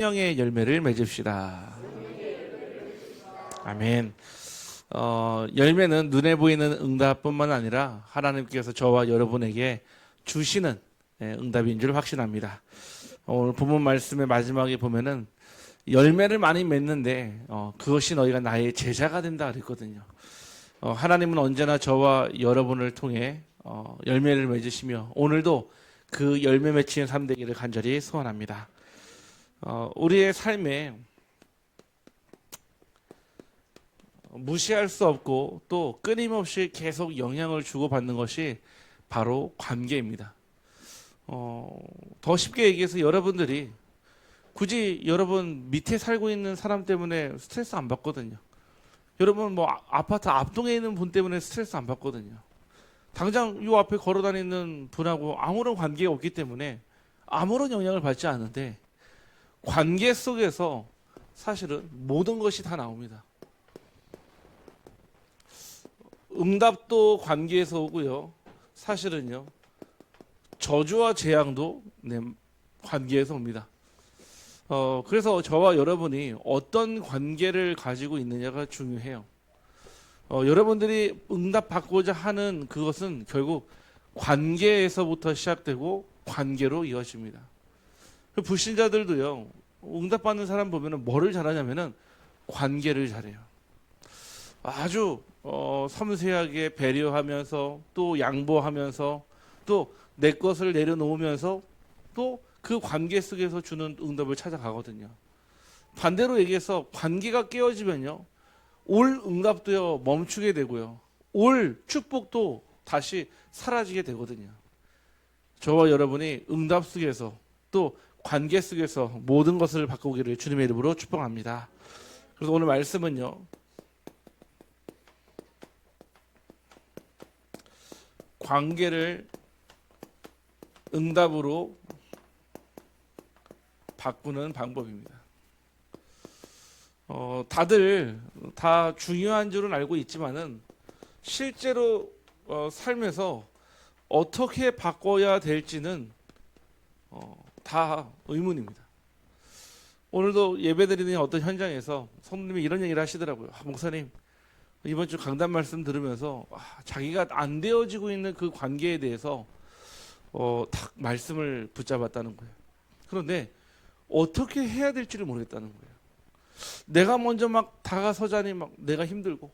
성령의 열매를 맺읍시다. 아멘. 열매는 눈에 보이는 응답뿐만 아니라 하나님께서 저와 여러분에게 주시는 응답인 줄 확신합니다. 오늘 본문 말씀의 마지막에 보면은 열매를 많이 맺는데 그것이 너희가 나의 제자가 된다 그랬거든요. 하나님은 언제나 저와 여러분을 통해 열매를 맺으시며 오늘도 그 열매 맺히는 삶 되기를 간절히 소원합니다. 우리의 삶에 무시할 수 없고 또 끊임없이 계속 영향을 주고받는 것이 바로 관계입니다. 더 쉽게 얘기해서 여러분들이 굳이 여러분 밑에 살고 있는 사람 때문에 스트레스 안 받거든요. 여러분 뭐 아파트 앞동에 있는 분 때문에 스트레스 안 받거든요. 당장 요 앞에 걸어 다니는 분하고 아무런 관계가 없기 때문에 아무런 영향을 받지 않는데 관계 속에서 사실은 모든 것이 다 나옵니다. 응답도 관계에서 오고요. 사실은요. 저주와 재앙도 관계에서 옵니다. 그래서 저와 여러분이 어떤 관계를 가지고 있느냐가 중요해요. 여러분들이 응답받고자 하는 그것은 결국 관계에서부터 시작되고 관계로 이어집니다. 불신자들도요, 응답받는 사람 보면은 뭐를 잘하냐면은 관계를 잘해요. 아주 섬세하게 배려하면서 또 양보하면서 또 내 것을 내려놓으면서 또 그 관계 속에서 주는 응답을 찾아가거든요. 반대로 얘기해서 관계가 깨어지면요, 올 응답도요 멈추게 되고요, 올 축복도 다시 사라지게 되거든요. 저와 여러분이 응답 속에서 또 관계 속에서 모든 것을 바꾸기를 주님의 이름으로 축복합니다. 그래서 오늘 말씀은요, 관계를 응답으로 바꾸는 방법입니다. 다들 다 중요한 줄은 알고 있지만은 실제로 삶에서 어떻게 바꿔야 될지는 다 의문입니다. 오늘도 예배드리는 어떤 현장에서 성도님이 이런 얘기를 하시더라고요. 목사님, 이번 주 강단 말씀 들으면서 자기가 안 되어지고 있는 그 관계에 대해서 딱 말씀을 붙잡았다는 거예요. 그런데 어떻게 해야 될지를 모르겠다는 거예요. 내가 먼저 막 다가서자니 막 내가 힘들고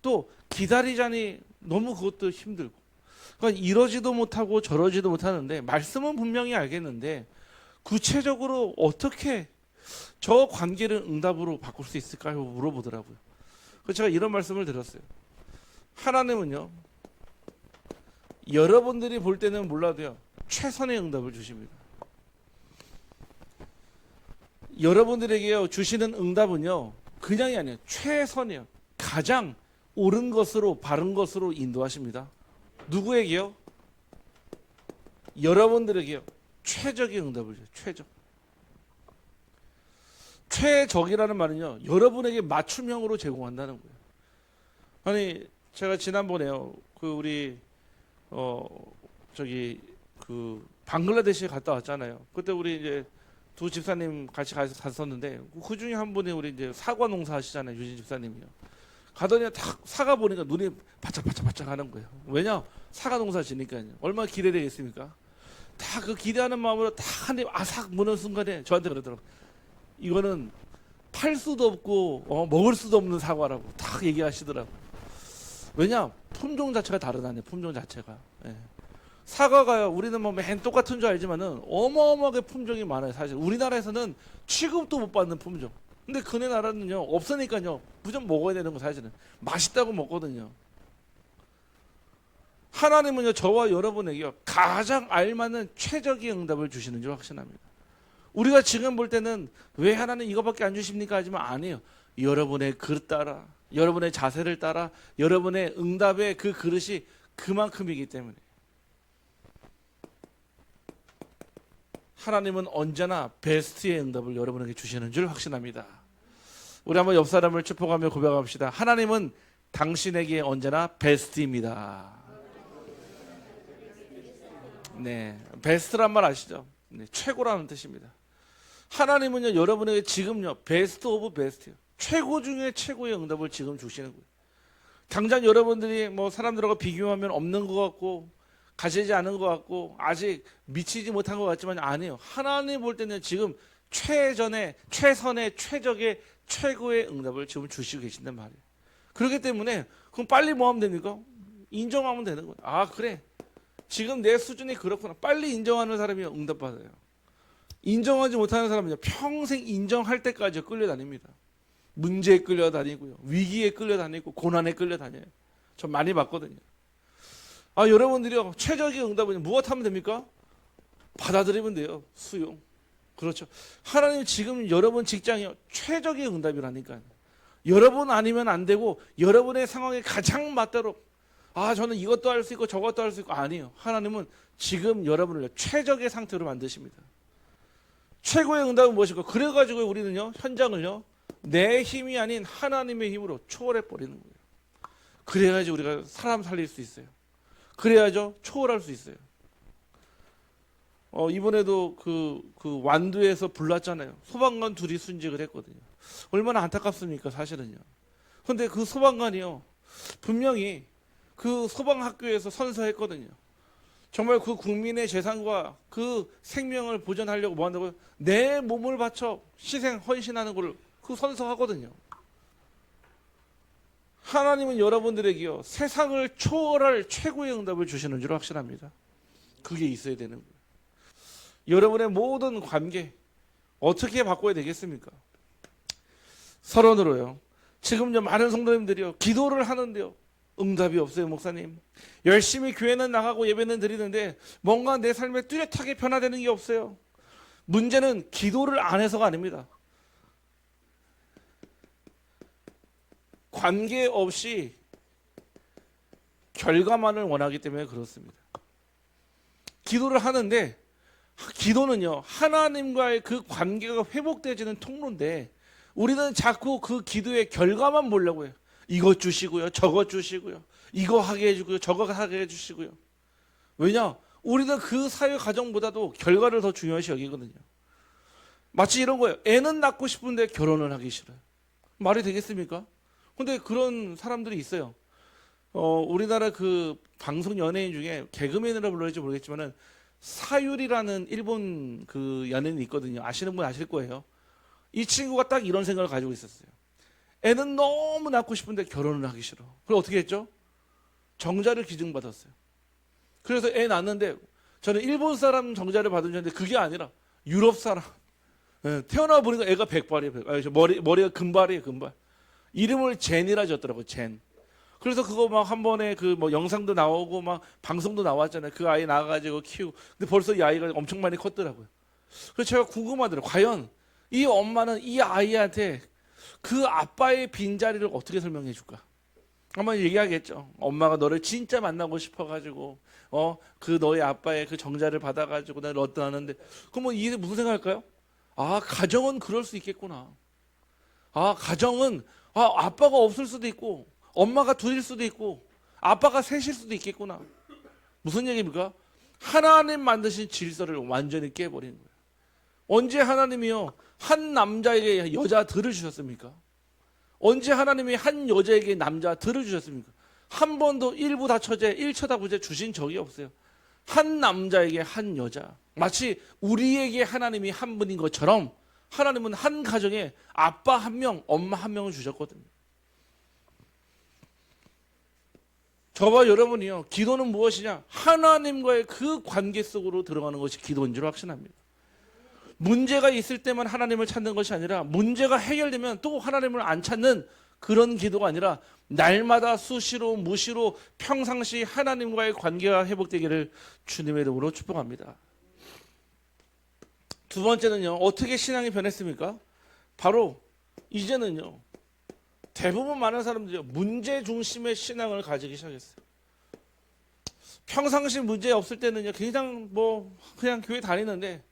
또 기다리자니 너무 그것도 힘들고, 그러니까 이러지도 못하고 저러지도 못하는데 말씀은 분명히 알겠는데 구체적으로 어떻게 저 관계를 응답으로 바꿀 수 있을까요? 물어보더라고요. 그래서 제가 이런 말씀을 드렸어요. 하나님은요, 여러분들이 볼 때는 몰라도요, 최선의 응답을 주십니다. 여러분들에게 주시는 응답은요, 그냥이 아니에요. 최선이에요. 가장 옳은 것으로, 바른 것으로 인도하십니다. 누구에게요? 여러분들에게요. 최적의 응답을 줘요. 최적. 최적이라는 말은요, 여러분에게 맞춤형으로 제공한다는 거예요. 아니, 제가 지난번에요, 우리 방글라데시에 갔다 왔잖아요. 그때 우리 이제 두 집사님 같이 갔었는데 그 중에 한 분이 우리 이제 사과 농사 하시잖아요, 유진 집사님이요. 가더니 딱 사과 보니까 눈이 바짝바짝 하는 거예요. 왜냐? 사과 농사 지니까요. 얼마나 기대되겠습니까? 다 그 기대하는 마음으로 다 한 입 아삭 무는 순간에 저한테 그러더라고요. 이거는 팔 수도 없고 먹을 수도 없는 사과라고 딱 얘기하시더라고요. 왜냐? 품종 자체가 다르다네. 품종 자체가. 예. 사과가요, 우리는 뭐 맨 똑같은 줄 알지만은 어마어마하게 품종이 많아요. 사실 우리나라에서는 취급도 못 받는 품종. 근데 그네 나라는요 없으니까요 무조건 먹어야 되는 거, 사실은 맛있다고 먹거든요. 하나님은요 저와 여러분에게 가장 알맞는 최적의 응답을 주시는 줄 확신합니다. 우리가 지금 볼 때는 왜 하나님 이거밖에 안 주십니까 하지만 아니에요. 여러분의 그릇 따라, 여러분의 자세를 따라, 여러분의 응답의 그 그릇이 그만큼이기 때문에 하나님은 언제나 베스트의 응답을 여러분에게 주시는 줄 확신합니다. 우리 한번 옆 사람을 축복하며 고백합시다. 하나님은 당신에게 언제나 베스트입니다. 네, 베스트란 말 아시죠? 네, 최고라는 뜻입니다. 하나님은요, 여러분에게 지금요, 베스트 오브 베스트요. 최고 중에 최고의 응답을 지금 주시는 거예요. 당장 여러분들이 뭐 사람들하고 비교하면 없는 것 같고, 가지지 않은 것 같고, 아직 미치지 못한 것 같지만 아니에요. 하나님 볼 때는 지금 최선의, 최적의, 최고의 응답을 지금 주시고 계신단 말이에요. 그렇기 때문에, 그럼 빨리 뭐 하면 됩니까? 인정하면 되는 거예요. 아, 그래. 지금 내 수준이 그렇구나. 빨리 인정하는 사람이 응답받아요. 인정하지 못하는 사람은요, 평생 인정할 때까지 끌려다닙니다. 문제에 끌려다니고요, 위기에 끌려다니고, 고난에 끌려다녀요. 전 많이 봤거든요. 아, 여러분들이요, 최적의 응답은 무엇 하면 됩니까? 받아들이면 돼요. 수용. 그렇죠. 하나님 지금 여러분 직장이요, 최적의 응답이라니까요. 여러분 아니면 안 되고, 여러분의 상황에 가장 맞도록, 아, 저는 이것도 할 수 있고 저것도 할 수 있고, 아니에요. 하나님은 지금 여러분을 최적의 상태로 만드십니다. 최고의 응답은 무엇일까? 그래가지고 우리는요, 현장을요, 내 힘이 아닌 하나님의 힘으로 초월해 버리는 거예요. 그래야지 우리가 사람 살릴 수 있어요. 그래야죠, 초월할 수 있어요. 이번에도 그 완도에서 불났잖아요. 소방관 둘이 순직을 했거든요. 얼마나 안타깝습니까, 사실은요. 근데 그 소방관이요, 분명히 그 소방학교에서 선서했거든요. 정말 그 국민의 재산과 그 생명을 보존하려고 뭐 한다고요? 내 몸을 바쳐 희생, 헌신하는 걸 그 선서하거든요. 하나님은 여러분들에게요, 세상을 초월할 최고의 응답을 주시는 줄 확신합니다. 그게 있어야 되는 거예요. 여러분의 모든 관계 어떻게 바꿔야 되겠습니까? 서론으로요, 지금요, 많은 성도님들이요, 기도를 하는데요, 응답이 없어요. 목사님, 열심히 교회는 나가고 예배는 드리는데 뭔가 내 삶에 뚜렷하게 변화되는 게 없어요. 문제는 기도를 안 해서가 아닙니다. 관계없이 결과만을 원하기 때문에 그렇습니다. 기도를 하는데, 기도는요, 하나님과의 그 관계가 회복되어지는 통로인데, 우리는 자꾸 그 기도의 결과만 보려고 해요. 이것 주시고요, 저것 주시고요, 이거 하게 해주고요, 저거 하게 해주시고요. 왜냐? 우리는 그 사회 과정보다도 결과를 더 중요시 여기거든요. 마치 이런 거예요. 애는 낳고 싶은데 결혼을 하기 싫어요. 말이 되겠습니까? 근데 그런 사람들이 있어요. 우리나라 그 방송 연예인 중에 개그맨이라 불러야지 모르겠지만은 사유리라는 일본 그 연예인이 있거든요. 아시는 분 아실 거예요. 이 친구가 딱 이런 생각을 가지고 있었어요. 애는 너무 낳고 싶은데 결혼을 하기 싫어. 그래서 어떻게 했죠? 정자를 기증받았어요. 그래서 애 낳았는데, 저는 일본 사람 정자를 받은 줄 알았는데 그게 아니라 유럽 사람. 태어나 보니까 애가 백발이에요. 머리가 금발이에요, 금발. 이름을 젠이라 지었더라고요, 젠. 그래서 그거 막 한 번에 그 뭐 영상도 나오고 막 방송도 나왔잖아요. 그 아이 낳아가지고 키우고. 근데 벌써 이 아이가 엄청 많이 컸더라고요. 그래서 제가 궁금하더라고요. 과연 이 엄마는 이 아이한테 그 아빠의 빈자리를 어떻게 설명해 줄까? 아마 얘기하겠죠. 엄마가 너를 진짜 만나고 싶어가지고, 그 너의 아빠의 그 정자를 받아가지고 나를 얻어놨는데, 그러면 이게 무슨 생각할까요? 아, 가정은 그럴 수 있겠구나. 아, 가정은, 아빠가 없을 수도 있고, 엄마가 둘일 수도 있고, 아빠가 셋일 수도 있겠구나. 무슨 얘기입니까? 하나님 만드신 질서를 완전히 깨버리는 거예요. 언제 하나님이요, 한 남자에게 여자들을 주셨습니까? 언제 하나님이 한 여자에게 남자들을 주셨습니까? 한 번도 일부 다처제, 일처다부제 주신 적이 없어요. 한 남자에게 한 여자. 마치 우리에게 하나님이 한 분인 것처럼 하나님은 한 가정에 아빠 한 명, 엄마 한 명을 주셨거든요. 저와 여러분이요, 기도는 무엇이냐? 하나님과의 그 관계 속으로 들어가는 것이 기도인 줄 확신합니다. 문제가 있을 때만 하나님을 찾는 것이 아니라, 문제가 해결되면 또 하나님을 안 찾는 그런 기도가 아니라, 날마다 수시로 무시로 평상시 하나님과의 관계가 회복되기를 주님의 이름으로 축복합니다. 두 번째는요, 어떻게 신앙이 변했습니까? 바로 이제는요, 대부분 많은 사람들이 문제 중심의 신앙을 가지기 시작했어요. 평상시 문제 없을 때는요, 그냥 교회 다니는데,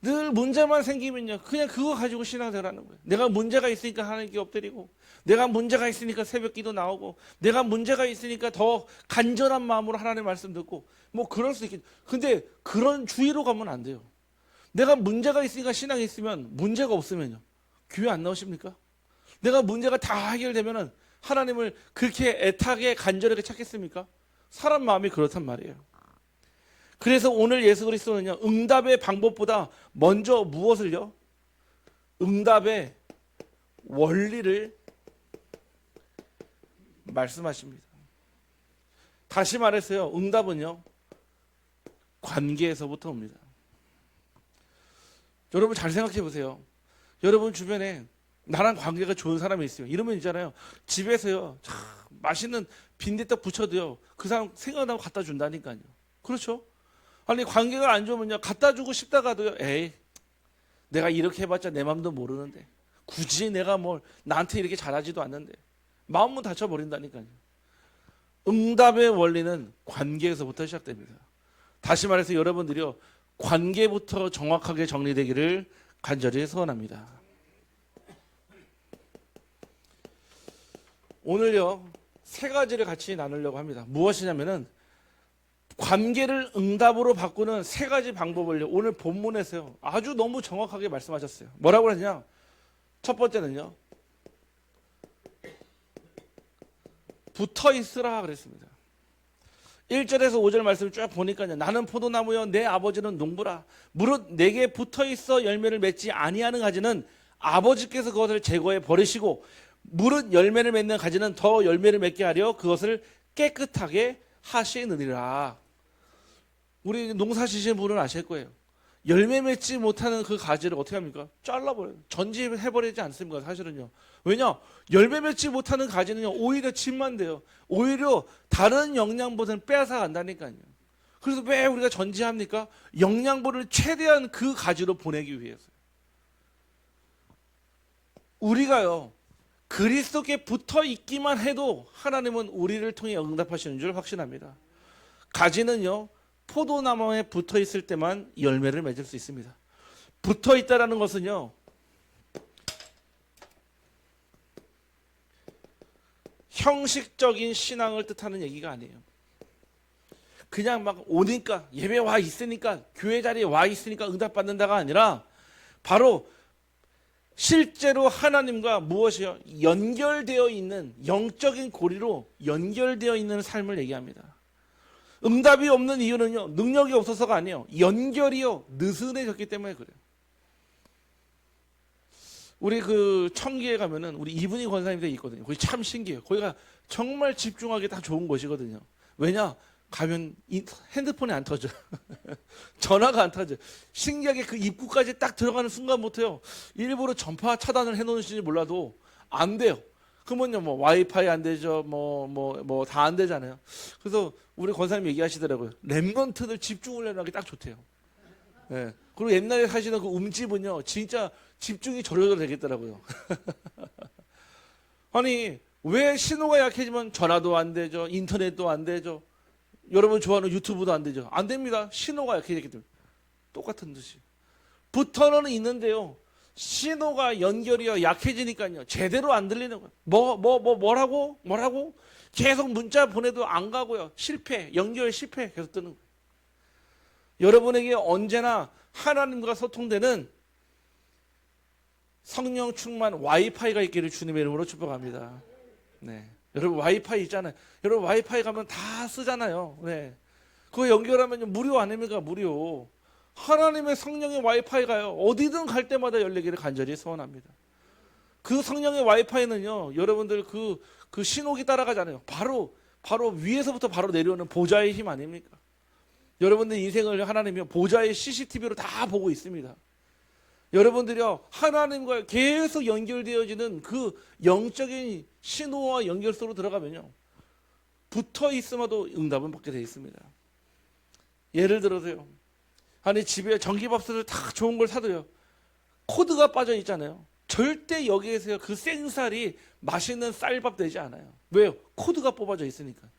늘 문제만 생기면요, 그냥 그거 가지고 신앙생활 하는 거예요. 내가 문제가 있으니까 하나님께 엎드리고, 내가 문제가 있으니까 새벽 기도 나오고, 내가 문제가 있으니까 더 간절한 마음으로 하나님의 말씀 듣고, 뭐 그럴 수 있겠죠. 근데 그런 주의로 가면 안 돼요. 내가 문제가 있으니까 신앙이 있으면 문제가 없으면요. 교회 안 나오십니까? 내가 문제가 다 해결되면은 하나님을 그렇게 애타게 간절하게 찾겠습니까? 사람 마음이 그렇단 말이에요. 그래서 오늘 예수 그리스도는요, 응답의 방법보다 먼저 무엇을요? 응답의 원리를 말씀하십니다. 다시 말해서요, 응답은요, 관계에서부터 옵니다. 여러분 잘 생각해 보세요. 여러분 주변에 나랑 관계가 좋은 사람이 있어요. 이러면 있잖아요. 집에서요, 참 맛있는 빈대떡 부쳐도요, 그 사람 생각나면 갖다 준다니까요. 그렇죠? 아니 관계가 안 좋으면요, 갖다 주고 싶다가도요, 에이, 내가 이렇게 해봤자 내 마음도 모르는데 굳이 내가 뭘 나한테 이렇게 잘하지도 않는데 마음은 다쳐버린다니까요. 응답의 원리는 관계에서부터 시작됩니다. 다시 말해서 여러분들이요, 관계부터 정확하게 정리되기를 간절히 소원합니다. 오늘요, 세 가지를 같이 나누려고 합니다. 무엇이냐면은 관계를 응답으로 바꾸는 세 가지 방법을요, 오늘 본문에서요 아주 너무 정확하게 말씀하셨어요. 뭐라고 그러냐? 첫 번째는요, 붙어 있으라 그랬습니다. 1절에서 5절 말씀을 쭉 보니까요, 나는 포도나무여 내 아버지는 농부라. 무릇 내게 붙어 있어 열매를 맺지 아니하는 가지는 아버지께서 그것을 제거해 버리시고, 무릇 열매를 맺는 가지는 더 열매를 맺게 하려 그것을 깨끗하게 하시느니라. 우리 농사 지시는 분은 아실 거예요. 열매 맺지 못하는 그 가지를 어떻게 합니까? 잘라버려요. 전지해버리지 않습니까? 사실은요. 왜냐? 열매 맺지 못하는 가지는요, 오히려 짐만 돼요. 오히려 다른 영양분을 빼앗아 간다니까요. 그래서 왜 우리가 전지합니까? 영양분을 최대한 그 가지로 보내기 위해서. 우리가요, 그리스도께 붙어 있기만 해도 하나님은 우리를 통해 응답하시는 줄 확신합니다. 가지는요, 포도나무에 붙어 있을 때만 열매를 맺을 수 있습니다. 붙어 있다라는 것은요, 형식적인 신앙을 뜻하는 얘기가 아니에요. 그냥 막 오니까, 예배 와 있으니까, 교회 자리에 와 있으니까 응답받는다가 아니라 바로 실제로 하나님과 무엇이요? 연결되어 있는, 영적인 고리로 연결되어 있는 삶을 얘기합니다. 응답이 없는 이유는요, 능력이 없어서가 아니에요. 연결이요, 느슨해졌기 때문에 그래요. 우리 그 청기에 가면은 우리 이분희 권사님들이 있거든요. 거기 참 신기해요. 거기가 정말 집중하기 딱 좋은 곳이거든요. 왜냐? 가면 핸드폰이 안 터져. 전화가 안 터져. 신기하게 그 입구까지 딱 들어가는 순간부터요, 일부러 전파 차단을 해놓으신지 몰라도 안 돼요. 그러면요, 뭐 와이파이 안 되죠, 뭐 다 안 되잖아요. 그래서 우리 권사님 얘기하시더라고요. 랩런트들 집중을 하기 딱 좋대요. 네. 그리고 옛날에 사시는 그 움집은요, 진짜 집중이 저절로 되겠더라고요. 아니 왜 신호가 약해지면 전화도 안 되죠, 인터넷도 안 되죠, 여러분 좋아하는 유튜브도 안 되죠. 안 됩니다. 신호가 약해지기 때문에. 똑같은 듯이 붙어는 있는데요, 신호가 연결이 약해지니까요, 제대로 안 들리는 거예요. 뭐라고 계속 문자 보내도 안 가고요, 실패, 연결 실패 계속 뜨는 거예요. 여러분에게 언제나 하나님과 소통되는 성령 충만 와이파이가 있기를 주님의 이름으로 축복합니다. 네. 여러분 와이파이 있잖아요. 여러분 와이파이 가면 다 쓰잖아요. 네. 그거 연결하면 무료 아닙니까? 무료. 하나님의 성령의 와이파이가요, 어디든 갈 때마다 열리기를 간절히 소원합니다. 그 성령의 와이파이는요, 여러분들 그 신호기 따라가잖아요. 바로 위에서부터 바로 내려오는 보좌의 힘 아닙니까? 여러분들 인생을 하나님이 보좌의 CCTV로 다 보고 있습니다. 여러분들이요, 하나님과 계속 연결되어지는 그 영적인 신호와 연결소로 들어가면요, 붙어 있음에도 응답은 받게 되어 있습니다. 예를 들어서요, 아니 집에 전기밥솥을 다 좋은 걸 사도요, 코드가 빠져 있잖아요. 절대 여기에서요, 그 생쌀이 맛있는 쌀밥 되지 않아요. 왜요? 코드가 뽑아져 있으니까.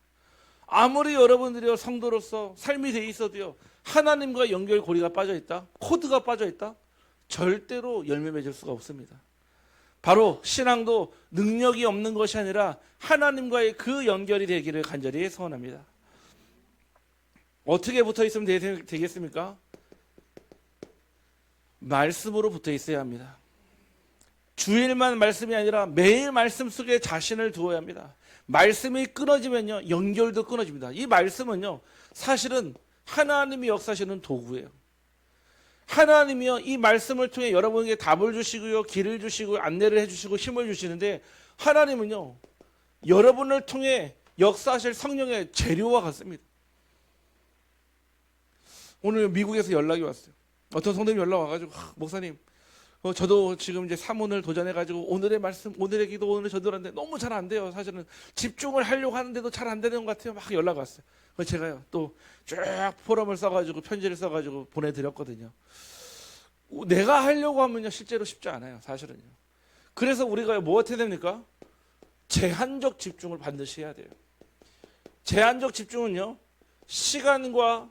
아무리 여러분들이 성도로서 삶이 돼 있어도요, 하나님과 연결고리가 빠져 있다, 코드가 빠져 있다, 절대로 열매 맺을 수가 없습니다. 바로 신앙도 능력이 없는 것이 아니라 하나님과의 그 연결이 되기를 간절히 소원합니다. 어떻게 붙어 있으면 되겠습니까? 말씀으로 붙어 있어야 합니다. 주일만 말씀이 아니라 매일 말씀 속에 자신을 두어야 합니다. 말씀이 끊어지면요, 연결도 끊어집니다. 이 말씀은요, 사실은 하나님이 역사하시는 도구예요. 하나님이요, 이 말씀을 통해 여러분에게 답을 주시고요, 길을 주시고 안내를 해주시고 힘을 주시는데, 하나님은요, 여러분을 통해 역사하실 성령의 재료와 같습니다. 오늘 미국에서 연락이 왔어요. 어떤 성도님이 연락 와가지고, 목사님, 저도 지금 이제 사문을 도전해가지고 오늘의 말씀, 오늘의 기도, 오늘 저들한테 너무 잘 안 돼요. 사실은 집중을 하려고 하는데도 잘 안 되는 것 같아요. 막 연락 왔어요. 그래서 제가요, 또 쭉 포럼을 써가지고 편지를 써가지고 보내드렸거든요. 내가 하려고 하면요, 실제로 쉽지 않아요. 사실은요. 그래서 우리가 뭐 어떻게 됩니까? 제한적 집중을 반드시 해야 돼요. 제한적 집중은요, 시간과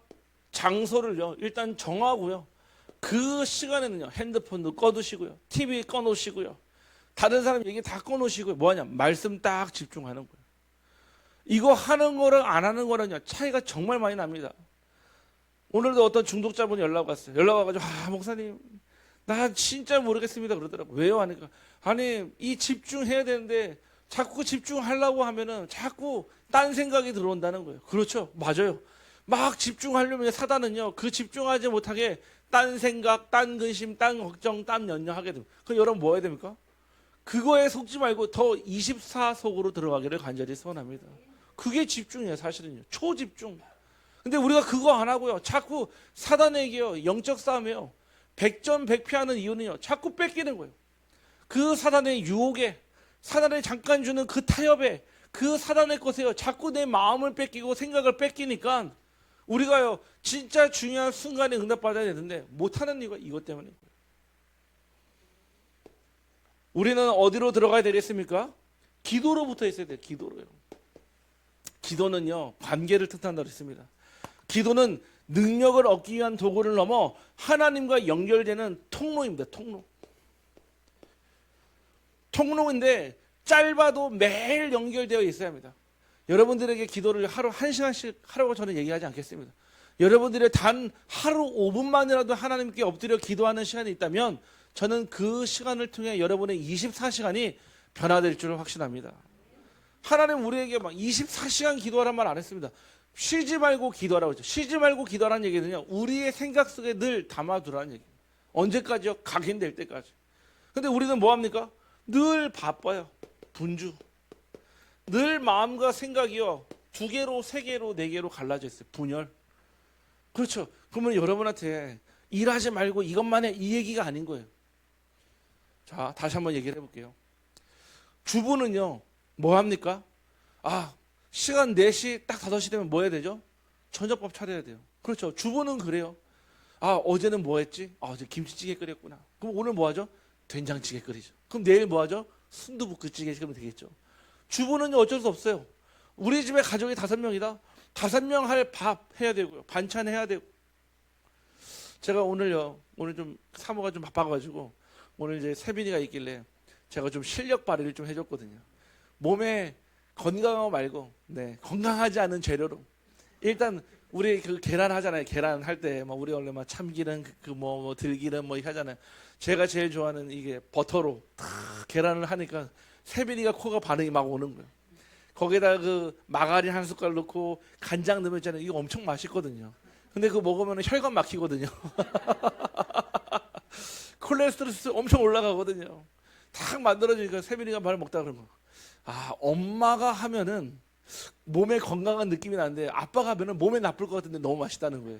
장소를요, 일단 정하고요. 그 시간에는요, 핸드폰도 꺼두시고요, TV 꺼놓으시고요, 다른 사람 얘기 다 꺼놓으시고요, 뭐하냐, 말씀 딱 집중하는 거예요. 이거 하는 거랑 안 하는 거랑요, 차이가 정말 많이 납니다. 오늘도 어떤 중독자분이 연락 왔어요. 연락 와가지고, 목사님, 나 진짜 모르겠습니다. 그러더라고요. 왜요? 하니까, 아니, 이 집중해야 되는데, 자꾸 집중하려고 하면은 자꾸 딴 생각이 들어온다는 거예요. 그렇죠. 맞아요. 막 집중하려면 사단은요, 그 집중하지 못하게 딴 생각, 딴 근심, 딴 걱정, 딴 연연하게 됩니다. 그럼 여러분 뭐 해야 됩니까? 그거에 속지 말고 더 24속으로 들어가기를 간절히 소원합니다. 그게 집중이에요, 사실은요. 초집중. 근데 우리가 그거 안 하고요, 자꾸 사단에게요, 영적 싸움이요, 100점 100패 하는 이유는요, 자꾸 뺏기는 거예요. 그 사단의 유혹에, 사단이 잠깐 주는 그 타협에, 그 사단의 것에요, 자꾸 내 마음을 뺏기고 생각을 뺏기니까 우리가요, 진짜 중요한 순간에 응답받아야 되는데 못하는 이유가 이것 때문인 거예요. 우리는 어디로 들어가야 되겠습니까? 기도로 붙어 있어야 돼요. 기도로요. 기도는요, 관계를 뜻한다고 했습니다. 기도는 능력을 얻기 위한 도구를 넘어 하나님과 연결되는 통로입니다. 통로인데 짧아도 매일 연결되어 있어야 합니다. 여러분들에게 기도를 하루 1시간씩 하라고 저는 얘기하지 않겠습니다. 여러분들의 단 하루 5분만이라도 하나님께 엎드려 기도하는 시간이 있다면 저는 그 시간을 통해 여러분의 24시간이 변화될 줄 확신합니다. 하나님 우리에게 막 24시간 기도하란 말 안 했습니다. 쉬지 말고 기도하라고 했죠. 쉬지 말고 기도하라는 얘기는요, 우리의 생각 속에 늘 담아두라는 얘기예요. 언제까지요? 각인될 때까지. 근데 우리는 뭐합니까? 늘 바빠요. 분주. 늘 마음과 생각이요, 2개로, 3개로, 4개로 갈라져 있어요. 분열. 그렇죠. 그러면 여러분한테 일하지 말고 이것만 해, 이 얘기가 아닌 거예요. 자, 다시 한번 얘기를 해볼게요. 주부는요, 뭐 합니까? 시간 4시, 딱 5시 되면 뭐 해야 되죠? 저녁밥 차려야 돼요. 그렇죠. 주부는 그래요. 어제는 뭐 했지? 어제 김치찌개 끓였구나. 그럼 오늘 뭐 하죠? 된장찌개 끓이죠. 그럼 내일 뭐 하죠? 순두부찌개 끓이면 되겠죠. 주부는 어쩔 수 없어요. 우리 집에 가족이 5명이다. 5명 할 밥 해야 되고요. 반찬 해야 되고. 제가 오늘 좀 사모가 좀 바빠가지고 오늘 이제 세빈이가 있길래 제가 좀 실력 발휘를 좀 해줬거든요. 몸에 건강하고 말고, 건강하지 않은 재료로 일단 우리 그 계란 하잖아요. 계란 할 때 막 우리 원래 막 참기름, 뭐 들기름 뭐 하잖아요. 제가 제일 좋아하는 이게 버터로 탁 계란을 하니까 세빈이가 코가 반응이 막 오는 거예요. 거기에다 그 마가린 한 숟갈 넣고 간장 넣으면 있잖아요. 이거 엄청 맛있거든요. 근데 그거 먹으면 혈관 막히거든요. 콜레스테롤 엄청 올라가거든요. 탁 만들어지니까 세빈이가 말 먹다 그런 거. 엄마가 하면은 몸에 건강한 느낌이 나는데 아빠가 하면은 몸에 나쁠 것 같은데 너무 맛있다는 거예요.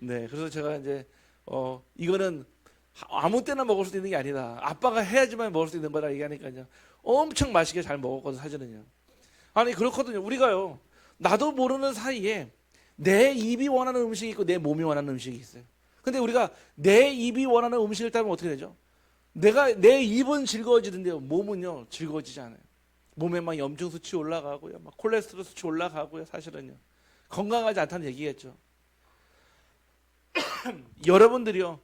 그래서 제가 이제 이거는 아무 때나 먹을 수 있는 게 아니다. 아빠가 해야지만 먹을 수 있는 거다 얘기하니까요. 엄청 맛있게 잘 먹었거든요, 사실은요. 아니 그렇거든요. 우리가요, 나도 모르는 사이에 내 입이 원하는 음식이 있고 내 몸이 원하는 음식이 있어요. 근데 우리가 내 입이 원하는 음식을 따르면 어떻게 되죠? 내 입은 즐거워지는데요, 몸은요 즐거워지지 않아요. 몸에 막 염증 수치 올라가고요, 막 콜레스테롤 수치 올라가고요. 사실은요 건강하지 않다는 얘기겠죠. 여러분들이요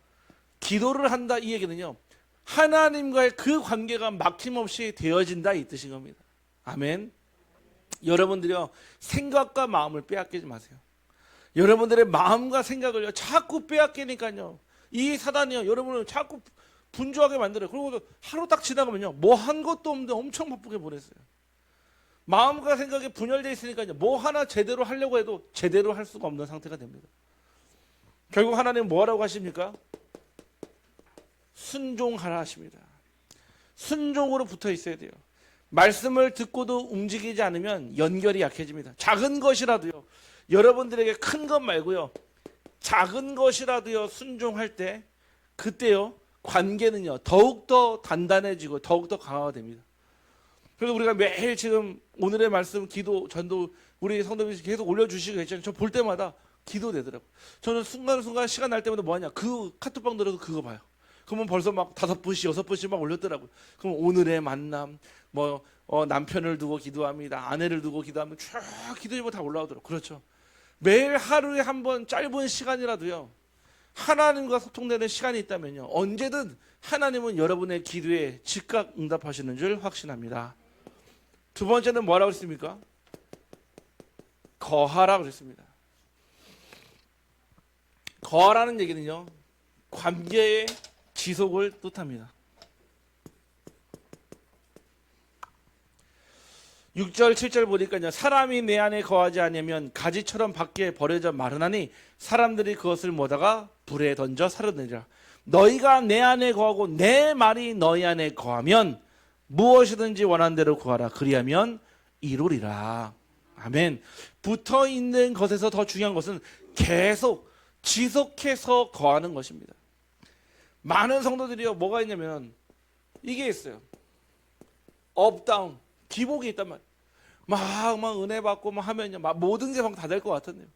기도를 한다 이 얘기는요, 하나님과의 그 관계가 막힘없이 되어진다 이 뜻인 겁니다. 아멘. 여러분들이요 생각과 마음을 빼앗기지 마세요. 여러분들의 마음과 생각을요 자꾸 빼앗기니까요 이 사단이요 여러분을 자꾸 분주하게 만들어요. 그리고 하루 딱 지나가면요 뭐 한 것도 없는데 엄청 바쁘게 보냈어요. 마음과 생각이 분열되어 있으니까요 뭐 하나 제대로 하려고 해도 제대로 할 수가 없는 상태가 됩니다. 결국 하나님 뭐하라고 하십니까? 순종하라 하십니다. 순종으로 붙어 있어야 돼요. 말씀을 듣고도 움직이지 않으면 연결이 약해집니다. 작은 것이라도요 여러분들에게 큰 것 말고요 작은 것이라도요 순종할 때 그때요 관계는요 더욱더 단단해지고 더욱더 강화가 됩니다. 그래서 우리가 매일 지금 오늘의 말씀 기도 전도 우리 성도님이 계속 올려주시고 있잖아요. 저 볼 때마다 기도되더라고요. 저는 순간순간 시간 날 때마다 뭐하냐 그 카톡방 들어도 그거 봐요. 그러면 벌써 막 5분씩 6분씩 막 올렸더라고요. 그럼 오늘의 만남 남편을 두고 기도합니다. 아내를 두고 기도하면 쭉 기도 제목 다 올라오더라고요. 그렇죠. 매일 하루에 한 번 짧은 시간이라도요 하나님과 소통되는 시간이 있다면요 언제든 하나님은 여러분의 기도에 즉각 응답하시는 줄 확신합니다. 두 번째는 뭐라고 했습니까? 거하라고 그랬습니다. 거하라는 얘기는요 관계의 지속을 뜻합니다. 6절 7절 보니까요 사람이 내 안에 거하지 않으면 가지처럼 밖에 버려져 마르나니 사람들이 그것을 모다가 불에 던져 사르느니라. 너희가 내 안에 거하고 내 말이 너희 안에 거하면 무엇이든지 원하는 대로 구하라. 그리하면 이루리라. 아멘. 붙어있는 것에서 더 중요한 것은 계속 지속해서 거하는 것입니다. 많은 성도들이요 뭐가 있냐면 이게 있어요. 업다운 기복이 있단 말이에요. 막 은혜 받고 막 하면요 막 모든 게 막 다 될 것 같은데요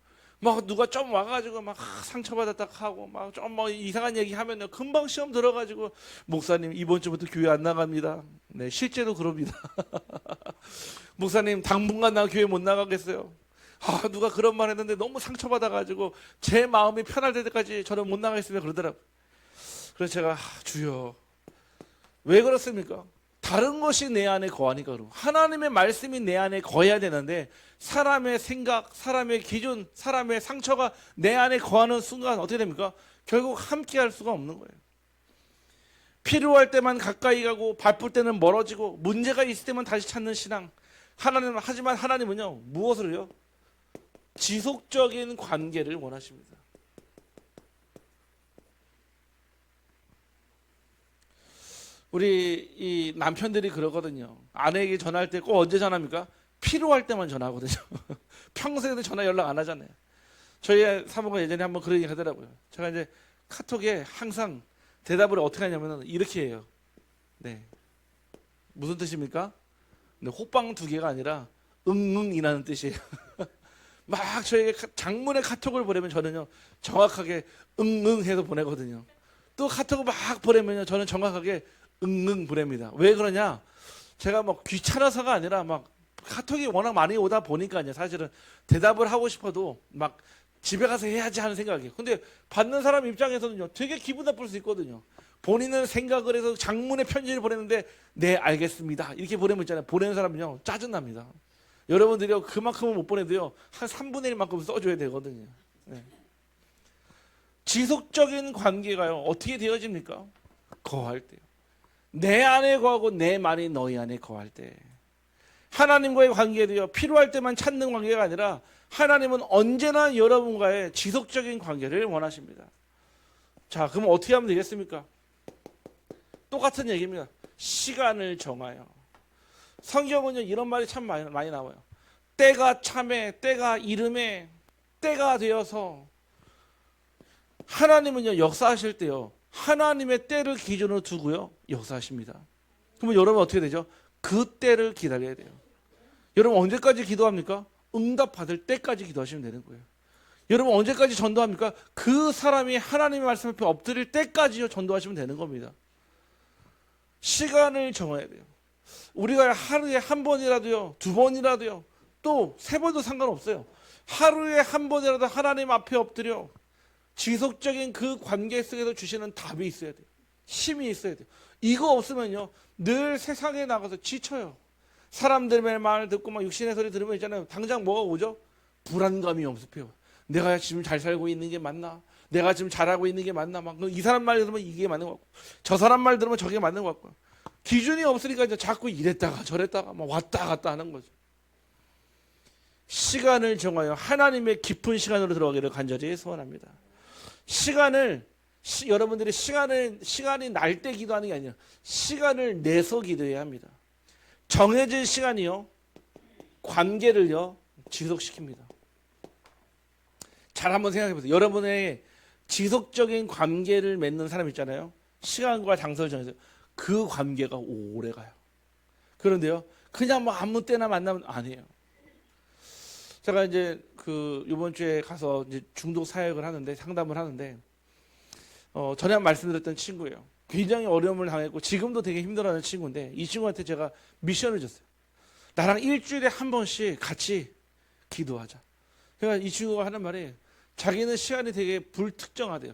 막 누가 좀 와가지고 막 상처받았다 하고 막 좀 뭐 이상한 얘기 하면요 금방 시험 들어가지고 목사님 이번 주부터 교회 안 나갑니다. 네 실제로 그럽니다. 목사님 당분간 나 교회 못 나가겠어요. 누가 그런 말 했는데 너무 상처받아가지고 제 마음이 편할 때까지 저는 못 나가겠습니다 그러더라고요. 그래서 제가 주여 왜 그렇습니까? 다른 것이 내 안에 거하니까 그러고 하나님의 말씀이 내 안에 거해야 되는데 사람의 생각, 사람의 기준, 사람의 상처가 내 안에 거하는 순간 어떻게 됩니까? 결국 함께 할 수가 없는 거예요. 필요할 때만 가까이 가고 바쁠 때는 멀어지고 문제가 있을 때만 다시 찾는 신앙. 하지만 하나님은요 무엇을요? 지속적인 관계를 원하십니다. 우리 이 남편들이 그러거든요. 아내에게 전화할 때 꼭 언제 전화합니까? 필요할 때만 전화하거든요. 평소에도 전화 연락 안 하잖아요. 저희 사모가 예전에 한번 그런 얘기 하더라고요. 제가 이제 카톡에 항상 대답을 어떻게 하냐면 이렇게 해요. 네. 무슨 뜻입니까? 네, 호빵 2개가 아니라 응응이라는 뜻이에요. 막 저에게 장문의 카톡을 보내면 저는요 정확하게 응응 해서 보내거든요. 또 카톡을 막 보내면요 저는 정확하게 응응 보냅니다. 왜 그러냐? 제가 뭐 귀찮아서가 아니라 막 카톡이 워낙 많이 오다 보니까요. 사실은 대답을 하고 싶어도 막 집에 가서 해야지 하는 생각이에요. 근데 받는 사람 입장에서는요 되게 기분 나쁠 수 있거든요. 본인은 생각을 해서 장문의 편지를 보냈는데 네 알겠습니다 이렇게 보내면 있잖아요. 보내는 사람은요 짜증납니다. 여러분들이요 그만큼은 못 보내도요 한 3분의 1만큼 써줘야 되거든요. 네. 지속적인 관계가요 어떻게 되어집니까? 거할 때요. 내 안에 거하고 내 말이 너희 안에 거할 때. 하나님과의 관계도요 필요할 때만 찾는 관계가 아니라 하나님은 언제나 여러분과의 지속적인 관계를 원하십니다. 자 그럼 어떻게 하면 되겠습니까? 똑같은 얘기입니다. 시간을 정하여. 성경은요 이런 말이 참 많이 나와요. 때가 참에 때가 이름에 때가 되어서 하나님은요 역사하실 때요 하나님의 때를 기준으로 두고요 역사하십니다. 그러면 여러분 어떻게 되죠? 그 때를 기다려야 돼요. 여러분 언제까지 기도합니까? 응답 받을 때까지 기도하시면 되는 거예요. 여러분 언제까지 전도합니까? 그 사람이 하나님의 말씀 앞에 엎드릴 때까지요 전도하시면 되는 겁니다. 시간을 정해야 돼요. 우리가 하루에 한 번이라도요 2번이라도요 또 3번도 상관없어요. 하루에 한 번이라도 하나님 앞에 엎드려 지속적인 그 관계 속에서 주시는 답이 있어야 돼요. 힘이 있어야 돼요. 이거 없으면요 늘 세상에 나가서 지쳐요. 사람들의 말을 듣고 막 육신의 소리 들으면 있잖아요. 당장 뭐가 오죠? 불안감이 엄습해요. 내가 지금 잘 살고 있는 게 맞나? 내가 지금 잘하고 있는 게 맞나? 막 이 사람 말 들으면 이게 맞는 것 같고, 저 사람 말 들으면 저게 맞는 것 같고, 기준이 없으니까 이제 자꾸 이랬다가 저랬다가 막 왔다 갔다 하는 거죠. 시간을 정하여 하나님의 깊은 시간으로 들어가기를 간절히 소원합니다. 여러분들이 시간이 날 때 기도하는 게 아니라 시간을 내서 기도해야 합니다. 정해진 시간이요, 관계를요 지속시킵니다. 잘 한번 생각해 보세요. 여러분의 지속적인 관계를 맺는 사람 있잖아요. 시간과 장소를 정해서 그 관계가 오래 가요. 그런데요, 그냥 뭐 아무 때나 만나면 아니에요. 제가 이제 이번 주에 가서 이제 중독 사역을 하는데, 상담을 하는데, 전에 말씀드렸던 친구예요. 굉장히 어려움을 당했고 지금도 되게 힘들어하는 친구인데, 이 친구한테 제가 미션을 줬어요. 나랑 일주일에 한 번씩 같이 기도하자. 그러니까 이 친구가 하는 말이, 자기는 시간이 되게 불특정하대요.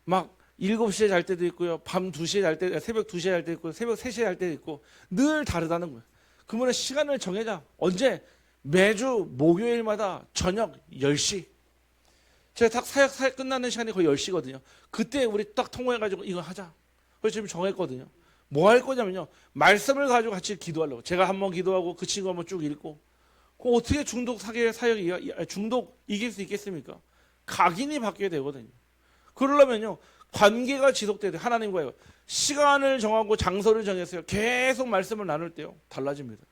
막 7시에 잘 때도 있고요, 밤 2시에 잘 때, 새벽 2시에 잘 때도 있고, 새벽 3시에 잘 때도 있고, 늘 다르다는 거예요. 그러면 시간을 정해자. 언제? 매주 목요일마다 저녁 10시. 제가 딱 사역 끝나는 시간이 거의 10시거든요. 그때 우리 딱 통화해가지고 이거 하자. 그래서 지금 정했거든요. 뭐 할 거냐면요, 말씀을 가지고 같이 기도하려고. 제가 한번 기도하고 그 친구 한번 쭉 읽고. 그럼 어떻게 중독 이길 수 있겠습니까? 각인이 바뀌어야 되거든요. 그러려면요, 관계가 지속돼야 돼요. 하나님과의 시간을 정하고 장소를 정했어요. 계속 말씀을 나눌 때요, 달라집니다.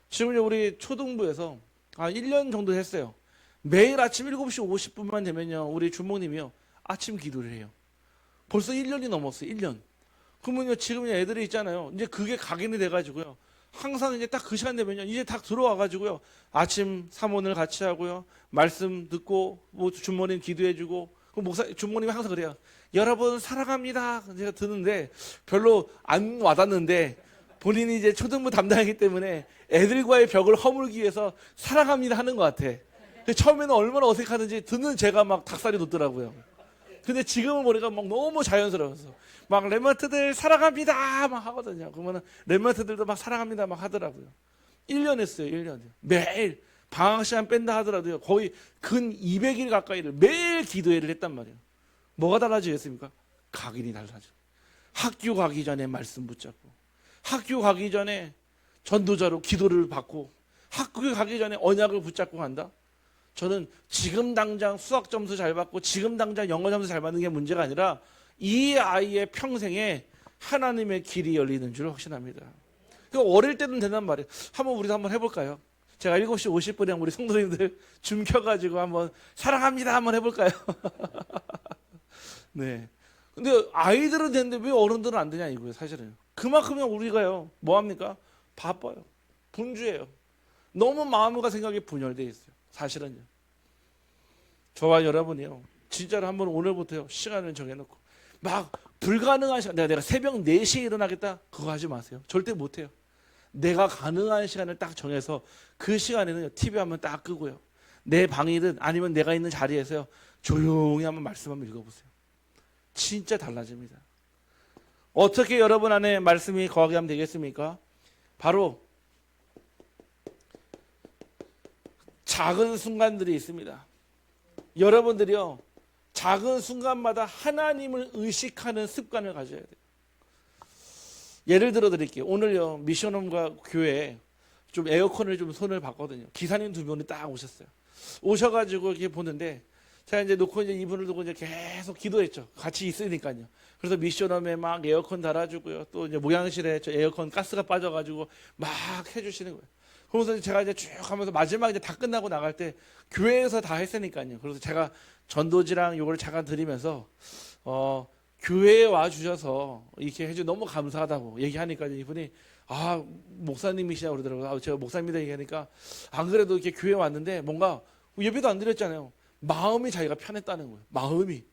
지금 우리 초등부에서 1년 정도 했어요. 매일 아침 7시 50분만 되면요, 우리 주목님이요 아침 기도를 해요. 벌써 1년이 넘었어요. 1년. 그러면요, 지금 애들이 있잖아요. 이제 그게 각인이 돼가지고요, 항상 이제 딱 그 시간 되면요, 이제 딱 들어와가지고요, 아침 사모를 같이 하고요, 말씀 듣고, 뭐 주모님 기도해주고, 주모님이 항상 그래요. 여러분 사랑합니다. 제가 듣는데 별로 안 와닿는데, 본인이 이제 초등부 담당이기 때문에 애들과의 벽을 허물기 위해서 사랑합니다 하는 것 같아. 처음에는 얼마나 어색하든지 듣는 제가 막 닭살이 돋더라고요. 근데 지금은 보니까 막 너무 자연스러워서 막 랩런트들 사랑합니다 막 하거든요. 그러면 랩런트들도 막 사랑합니다 막 하더라고요. 1년 했어요. 1년. 매일 방학 시간 뺀다 하더라도요, 거의 근 200일 가까이를 매일 기도회를 했단 말이에요. 뭐가 달라지겠습니까? 각인이 달라져. 학교 가기 전에 말씀 붙잡고, 학교 가기 전에 전도자로 기도를 받고, 학교 가기 전에 언약을 붙잡고 간다. 저는 지금 당장 수학 점수 잘 받고 지금 당장 영어 점수 잘 받는 게 문제가 아니라 이 아이의 평생에 하나님의 길이 열리는 줄 확신합니다. 어릴 때는 된단 말이에요. 우리도 한번 해볼까요? 제가 7시 50분에 우리 성도님들 줌 켜가지고 한번 사랑합니다 한번 해볼까요? 네. 근데 아이들은 되는데 왜 어른들은 안 되냐 이거예요, 사실은. 그만큼 우리가요, 뭐합니까? 바빠요. 분주해요. 너무 마음과 생각이 분열되어 있어요. 사실은요. 저와 여러분이요, 진짜로 한번 오늘부터요, 시간을 정해놓고 막 불가능한 시간, 내가 새벽 4시에 일어나겠다, 그거 하지 마세요. 절대 못해요. 내가 가능한 시간을 딱 정해서 그 시간에는 TV 한번 딱 끄고요, 내 방이든 아니면 내가 있는 자리에서요, 조용히 한번 말씀 한번 읽어보세요. 진짜 달라집니다. 어떻게 여러분 안에 말씀이 거하게 하면 되겠습니까? 바로 작은 순간들이 있습니다. 여러분들이요, 작은 순간마다 하나님을 의식하는 습관을 가져야 돼요. 예를 들어 드릴게요. 오늘요, 미션홈과 교회에 좀 에어컨을 좀 손을 봤거든요. 기사님 2분이 딱 오셨어요. 오셔가지고 이렇게 보는데, 제가 이제 놓고 이제 이분을 두고 이제 계속 기도했죠. 같이 있으니까요. 그래서 미션홈에 막 에어컨 달아주고요, 또 이제 목양실에 저 에어컨 가스가 빠져가지고 막 해주시는 거예요. 그러면서 제가 이제 쭉 하면서 마지막에 이제 다 끝나고 나갈 때 교회에서 다 했으니까요. 그래서 제가 전도지랑 요걸 잠깐 드리면서 교회에 와 주셔서 이렇게 해주 너무 감사하다고 얘기하니까 이분이 목사님이시냐고 그러더라고요. 제가 목사입니다 얘기하니까, 안 그래도 이렇게 교회 왔는데 뭔가 예배도 안 드렸잖아요. 마음이 자기가 편했다는 거예요. 마음이.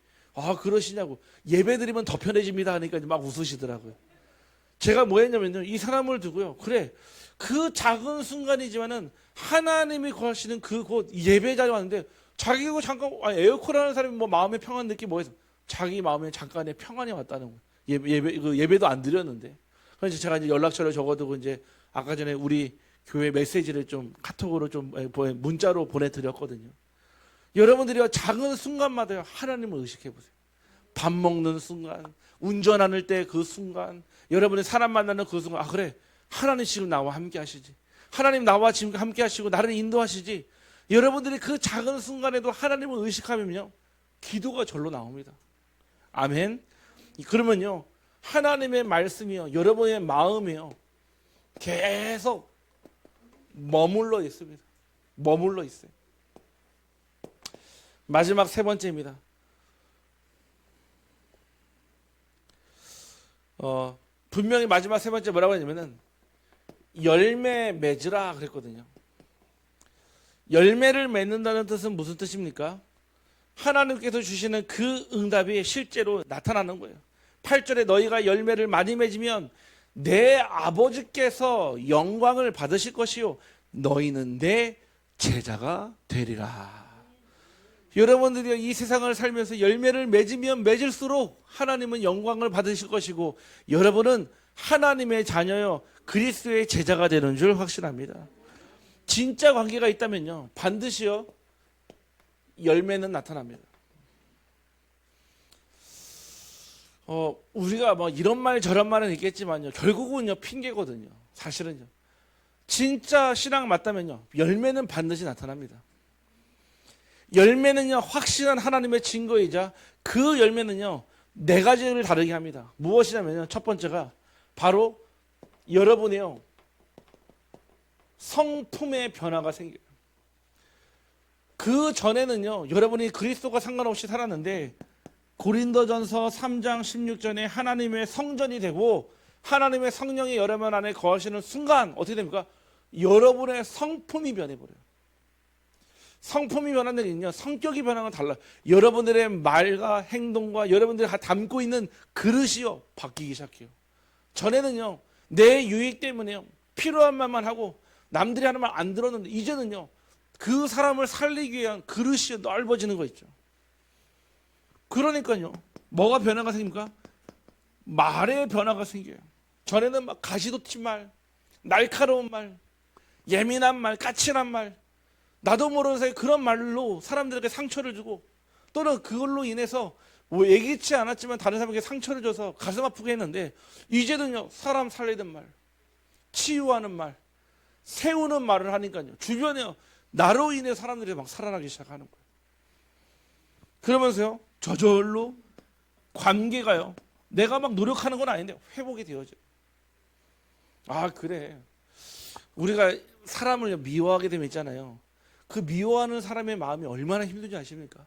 그러시냐고. 예배 드리면 더 편해집니다 하니까 막 웃으시더라고요. 제가 뭐 했냐면요, 이 사람을 두고요, 그래, 그 작은 순간이지만은 하나님이 거하시는 그곳 예배 자리에 왔는데, 자기가 잠깐 에어컨 하는 사람이 뭐 마음의 평안 느끼 뭐해서 자기 마음에 잠깐의 평안이 왔다는 거예요. 예배도 안 드렸는데. 그래서 제가 이제 연락처를 적어두고 이제 아까 전에 우리 교회 메시지를 좀 카톡으로 좀 문자로 보내드렸거든요. 여러분들이 작은 순간마다 하나님을 의식해 보세요. 밥 먹는 순간, 운전하는 때 그 순간, 여러분이 사람 만나는 그 순간, 아 그래, 하나님 지금 나와 함께 하시지. 하나님 나와 지금 함께 하시고 나를 인도하시지. 여러분들이 그 작은 순간에도 하나님을 의식하면요, 기도가 절로 나옵니다. 아멘. 그러면요, 하나님의 말씀이요, 여러분의 마음이요, 계속 머물러 있습니다. 머물러 있어요. 마지막 세 번째입니다. 분명히 마지막 세 번째 뭐라고 하냐면은 열매 맺으라 그랬거든요. 열매를 맺는다는 뜻은 무슨 뜻입니까? 하나님께서 주시는 그 응답이 실제로 나타나는 거예요. 8절에 너희가 열매를 많이 맺으면 내 아버지께서 영광을 받으실 것이요 너희는 내 제자가 되리라. 여러분들이 이 세상을 살면서 열매를 맺으면 맺을수록 하나님은 영광을 받으실 것이고 여러분은 하나님의 자녀요 그리스도의 제자가 되는 줄 확신합니다. 진짜 관계가 있다면요 반드시요 열매는 나타납니다. 우리가 뭐 이런 말 저런 말은 있겠지만요 결국은요 핑계거든요. 사실은요 진짜 신앙 맞다면요 열매는 반드시 나타납니다. 열매는요 확실한 하나님의 증거이자 그 열매는요 네 가지를 다르게 합니다. 무엇이냐면요 첫 번째가 바로 여러분의요 성품의 변화가 생겨요. 그 전에는요 여러분이 그리스도가 상관없이 살았는데 고린도전서 3장 16절에 하나님의 성전이 되고 하나님의 성령이 여러분 안에 거하시는 순간 어떻게 됩니까? 여러분의 성품이 변해버려요. 성품이 변하는 게요 성격이 변하는 건 달라요. 여러분들의 말과 행동과 여러분들이 담고 있는 그릇이요 바뀌기 시작해요. 전에는요 내 유익 때문에요 필요한 말만 하고 남들이 하는 말 안 들었는데 이제는요 그 사람을 살리기 위한 그릇이 넓어지는 거 있죠. 그러니까요 뭐가 변화가 생깁니까? 말의 변화가 생겨요. 전에는 막 가시돋친 말, 날카로운 말, 예민한 말, 까칠한 말, 나도 모르는 사이에 그런 말로 사람들에게 상처를 주고 또는 그걸로 인해서 뭐 예기치 않았지만 다른 사람에게 상처를 줘서 가슴 아프게 했는데 이제는요 사람 살리는 말, 치유하는 말, 세우는 말을 하니까요 주변에 나로 인해 사람들이 막 살아나기 시작하는 거예요. 그러면서요 저절로 관계가요 내가 막 노력하는 건 아닌데 회복이 되어져요. 아 그래 우리가 사람을 미워하게 되면 있잖아요. 그 미워하는 사람의 마음이 얼마나 힘든지 아십니까?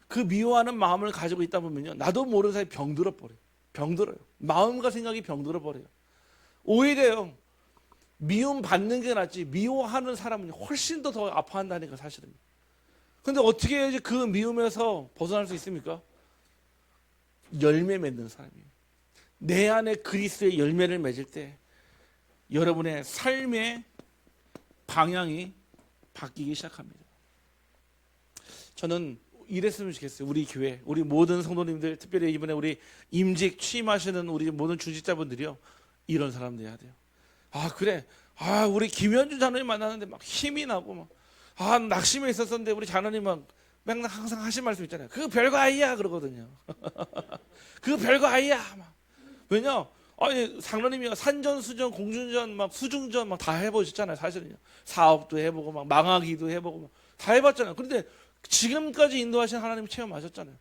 그 미워하는 마음을 가지고 있다 보면요 나도 모르는 사이에 병들어 버려요. 병들어요. 마음과 생각이 병들어 버려요. 오히려요 미움 받는 게 낫지 미워하는 사람은 훨씬 더 아파한다니까 사실은. 근데 어떻게 해야지 그 미움에서 벗어날 수 있습니까? 열매 맺는 사람이에요. 내 안에 그리스도의 열매를 맺을 때 여러분의 삶의 방향이 바뀌기 시작합니다. 저는 이랬으면 좋겠어요. 우리 교회, 우리 모든 성도님들, 특별히 이번에 우리 임직 취임하시는 우리 모든 중직자분들이요 이런 사람 돼야 돼요. 아 그래, 아 우리 김현주 자녀님 만나는데 막 힘이 나고 막 낙심에 있었었는데 우리 자녀님 막 맨날 항상 하신 말씀 있잖아요. 그거 별거 아니야 그러거든요. 그거 별거 아니야 막. 왜냐? 아니 상로님이 산전수전 공중전 막 수중전 막 다 해보셨잖아요. 사실은요 사업도 해보고 막 망하기도 해보고 막 다 해봤잖아요. 그런데 지금까지 인도하신 하나님 체험하셨잖아요.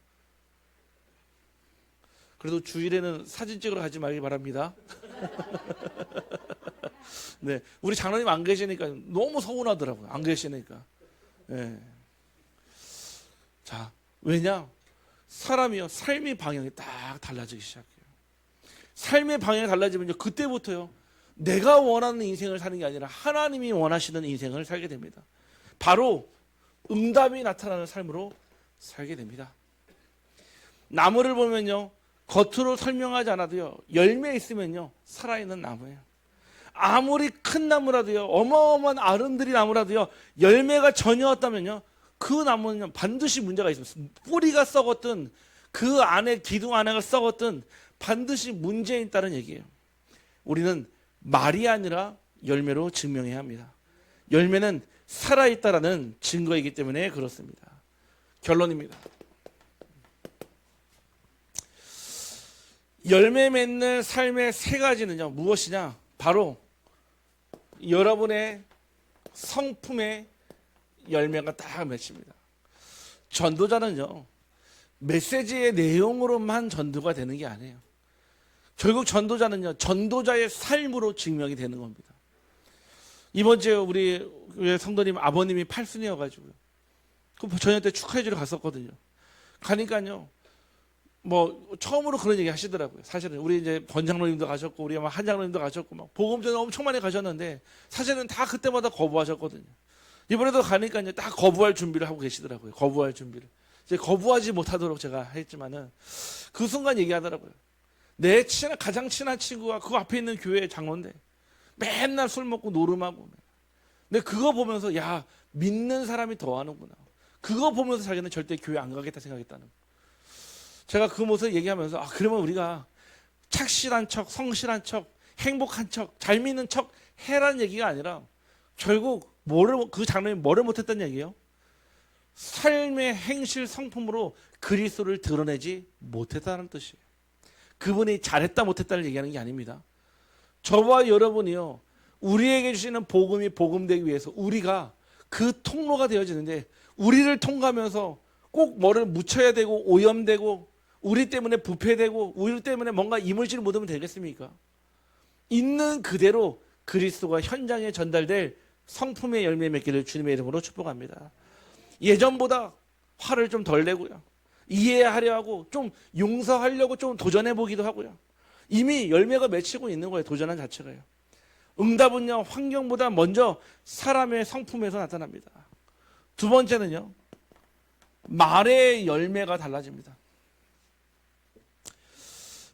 그래도 주일에는 사진 찍으러 가지 말기 바랍니다. 네, 우리 장로님 안 계시니까 너무 서운하더라고요. 안 계시니까. 네. 자, 왜냐? 사람이요 삶의 방향이 딱 달라지기 시작해요. 삶의 방향이 달라지면요 그때부터요 내가 원하는 인생을 사는 게 아니라 하나님이 원하시는 인생을 살게 됩니다. 바로 응답이 나타나는 삶으로 살게 됩니다. 나무를 보면요 겉으로 설명하지 않아도요 열매 있으면요 살아있는 나무예요. 아무리 큰 나무라도요 어마어마한 아름드리 나무라도요 열매가 전혀 없다면요 그 나무는 반드시 문제가 있습니다. 뿌리가 썩었든 그 안에 기둥 안에가 썩었든 반드시 문제에 있다는 얘기예요. 우리는 말이 아니라 열매로 증명해야 합니다. 열매는 살아있다라는 증거이기 때문에 그렇습니다. 결론입니다. 열매 맺는 삶의 세 가지는요, 무엇이냐? 바로 여러분의 성품의 열매가 딱 맺힙니다. 전도자는요, 메시지의 내용으로만 전도가 되는 게 아니에요. 결국 전도자는요, 전도자의 삶으로 증명이 되는 겁니다. 이번 주에 우리 성도님 아버님이 8순이어가지고요. 그 저녁 때 축하해주러 갔었거든요. 가니까요, 뭐 처음으로 그런 얘기 하시더라고요. 사실은 우리 이제 번장로님도 가셨고 우리 한장로님도 가셨고 막 복음전에 엄청 많이 가셨는데 사실은 다 그때마다 거부하셨거든요. 이번에도 가니까요, 딱 거부할 준비를 하고 계시더라고요. 거부할 준비를. 이제 거부하지 못하도록 제가 했지만은 그 순간 얘기하더라고요. 내 가장 친한 친구가 그 앞에 있는 교회 장로인데 맨날 술 먹고 노름하고. 근데 그거 보면서 야, 믿는 사람이 더하는구나. 그거 보면서 자기는 절대 교회 안 가겠다 생각했다는 거예요. 제가 그 모습을 얘기하면서 그러면 우리가 착실한 척, 성실한 척, 행복한 척, 잘 믿는 척 해라는 얘기가 아니라 결국 그 장로님이 뭐를 못했다는 얘기예요? 삶의 행실 성품으로 그리스도를 드러내지 못했다는 뜻이에요. 그분이 잘했다 못했다를 얘기하는 게 아닙니다. 저와 여러분이요, 우리에게 주시는 복음이 복음되기 위해서 우리가 그 통로가 되어지는데 우리를 통과하면서 꼭 뭐를 묻혀야 되고 오염되고 우리 때문에 부패되고 우리 때문에 뭔가 이물질을 묻으면 되겠습니까? 있는 그대로 그리스도가 현장에 전달될 성품의 열매 맺기를 주님의 이름으로 축복합니다. 예전보다 화를 좀 덜 내고요, 이해하려 하고 좀 용서하려고 좀 도전해 보기도 하고요. 이미 열매가 맺히고 있는 거예요. 도전한 자체가요. 응답은요, 환경보다 먼저 사람의 성품에서 나타납니다. 두 번째는요, 말의 열매가 달라집니다.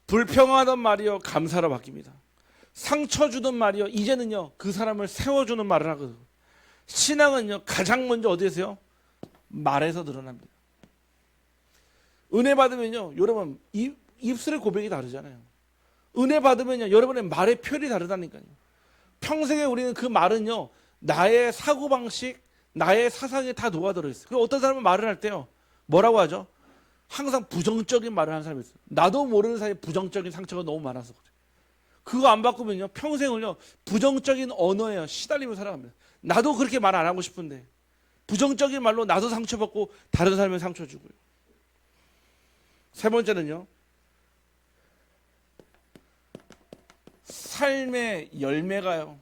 불평하던 말이요, 감사로 바뀝니다. 상처 주던 말이요, 이제는요 그 사람을 세워주는 말을 하거든요. 신앙은요, 가장 먼저 어디에서요? 말에서 드러납니다. 은혜 받으면요, 여러분 입술의 고백이 다르잖아요. 은혜 받으면요, 여러분의 말의 표현이 다르다니까요. 평생에 우리는 그 말은요, 나의 사고방식, 나의 사상에 다 녹아들어 있어요. 그리고 어떤 사람은 말을 할 때요, 뭐라고 하죠? 항상 부정적인 말을 하는 사람이 있어요. 나도 모르는 사이에 부정적인 상처가 너무 많아서 그래요. 그거 안 바꾸면요, 평생을요 부정적인 언어에 시달리며 살아갑니다. 나도 그렇게 말 안 하고 싶은데 부정적인 말로 나도 상처받고 다른 사람을 상처 주고요. 세 번째는요, 삶의 열매가요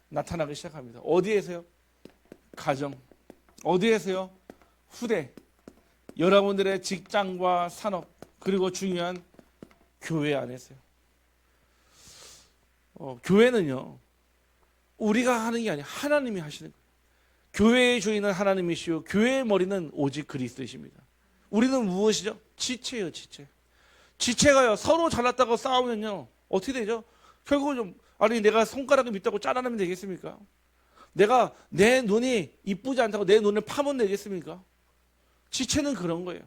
나타나기 시작합니다. 어디에서요? 가정. 어디에서요? 후대. 여러분들의 직장과 산업, 그리고 중요한 교회 안에서요. 교회는요, 우리가 하는 게 아니라 하나님이 하시는 거예요. 교회의 주인은 하나님이시요 교회의 머리는 오직 그리스도이십니다. 우리는 무엇이죠? 지체예요, 지체. 지체가요, 서로 잘났다고 싸우면요 어떻게 되죠? 결국은 내가 손가락을 밑다고 잘라내면 되겠습니까? 내가 내 눈이 이쁘지 않다고 내 눈을 파면 되겠습니까? 지체는 그런 거예요.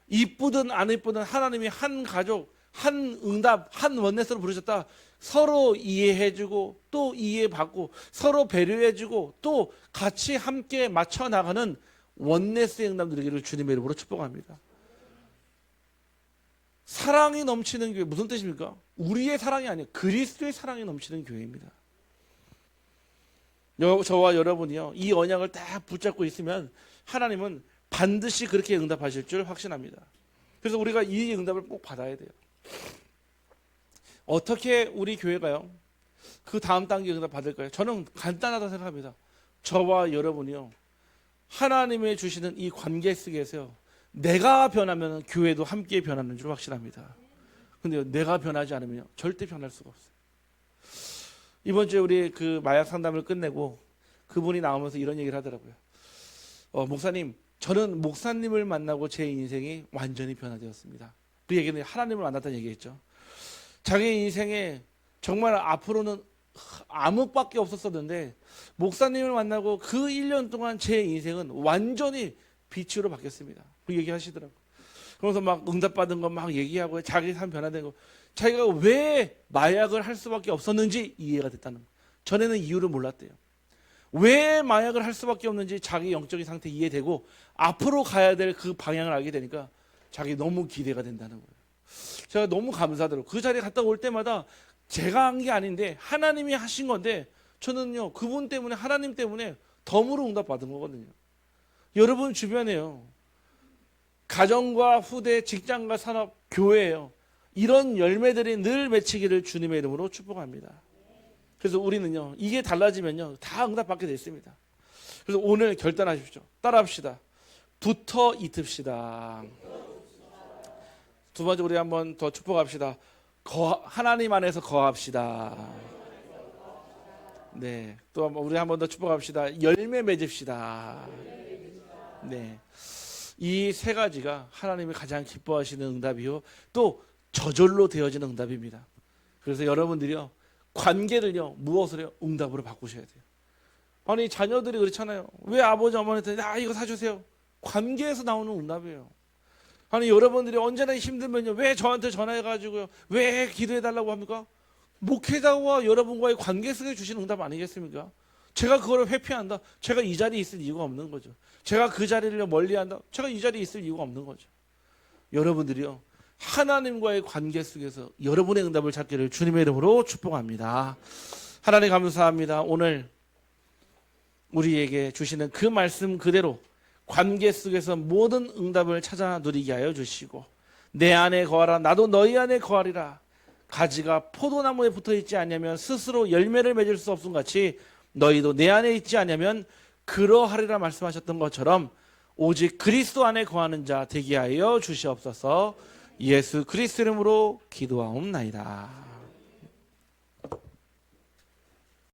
이쁘든 안 이쁘든 하나님이 한 가족, 한 응답, 한 원네스로 부르셨다. 서로 이해해주고 또 이해받고 서로 배려해주고 또 같이 함께 맞춰 나가는 원네스의 응답 누리기를 주님의 이름으로 축복합니다. 사랑이 넘치는 교회, 무슨 뜻입니까? 우리의 사랑이 아니에요. 그리스도의 사랑이 넘치는 교회입니다. 저와 여러분이요, 이 언약을 딱 붙잡고 있으면 하나님은 반드시 그렇게 응답하실 줄 확신합니다. 그래서 우리가 이 응답을 꼭 받아야 돼요. 어떻게 우리 교회가요 그 다음 단계 응답 받을까요? 저는 간단하다고 생각합니다. 저와 여러분이요, 하나님의 주시는 이 관계 속에서요, 내가 변하면 교회도 함께 변하는 줄 확신합니다. 근데 내가 변하지 않으면 절대 변할 수가 없어요. 이번 주에 우리 그 마약 상담을 끝내고 그분이 나오면서 이런 얘기를 하더라고요. 목사님, 저는 목사님을 만나고 제 인생이 완전히 변화되었습니다. 그 얘기는 하나님을 만났다는 얘기했죠. 자기 인생에 정말 앞으로는 암흑밖에 없었었는데 목사님을 만나고 그 1년 동안 제 인생은 완전히 빛으로 바뀌었습니다. 그 얘기 하시더라고요. 그러면서 막 응답받은 거 막 얘기하고 자기 삶 변화된 거, 자기가 왜 마약을 할 수밖에 없었는지 이해가 됐다는 거. 전에는 이유를 몰랐대요. 왜 마약을 할 수밖에 없는지 자기 영적인 상태 이해되고 앞으로 가야 될 그 방향을 알게 되니까 자기 너무 기대가 된다는 거예요. 제가 너무 감사하더라고요. 그 자리에 갔다 올 때마다 제가 한 게 아닌데 하나님이 하신 건데 저는요 그분 때문에 하나님 때문에 덤으로 응답받은 거거든요. 여러분 주변에요 가정과 후대, 직장과 산업, 교회예요. 이런 열매들이 늘 맺히기를 주님의 이름으로 축복합니다. 그래서 우리는요 이게 달라지면요 다 응답받게 됐습니다. 그래서 오늘 결단하십시오. 따라합시다. 붙어 있읍시다. 두 번째 우리 한번 더 축복합시다. 하나님 안에서 거합시다. 네, 또 한번 우리 한번 더 축복합시다. 열매 맺읍시다. 네, 이 세 가지가 하나님이 가장 기뻐하시는 응답이요 또 저절로 되어지는 응답입니다. 그래서 여러분들이요 관계를요 무엇으로요? 응답으로 바꾸셔야 돼요. 아니 자녀들이 그렇잖아요. 왜 아버지 어머니한테 이거 사주세요? 관계에서 나오는 응답이에요. 아니 여러분들이 언제나 힘들면요 왜 저한테 전화해가지고요 왜 기도해달라고 합니까? 목회자와 여러분과의 관계 속에 주시는 응답 아니겠습니까? 제가 그거를 회피한다? 제가 이 자리에 있을 이유가 없는 거죠. 제가 그 자리를 멀리한다? 제가 이 자리에 있을 이유가 없는 거죠. 여러분들이요 하나님과의 관계 속에서 여러분의 응답을 찾기를 주님의 이름으로 축복합니다. 하나님 감사합니다. 오늘 우리에게 주시는 그 말씀 그대로 관계 속에서 모든 응답을 찾아 누리게 하여 주시고 내 안에 거하라 나도 너희 안에 거하리라. 가지가 포도나무에 붙어있지 않으면 스스로 열매를 맺을 수 없음 같이 너희도 내 안에 있지 않으면 그러하리라 말씀하셨던 것처럼 오직 그리스도 안에 거하는 자 되게 하여 주시옵소서. 예수 그리스도 이름으로 기도하옵나이다.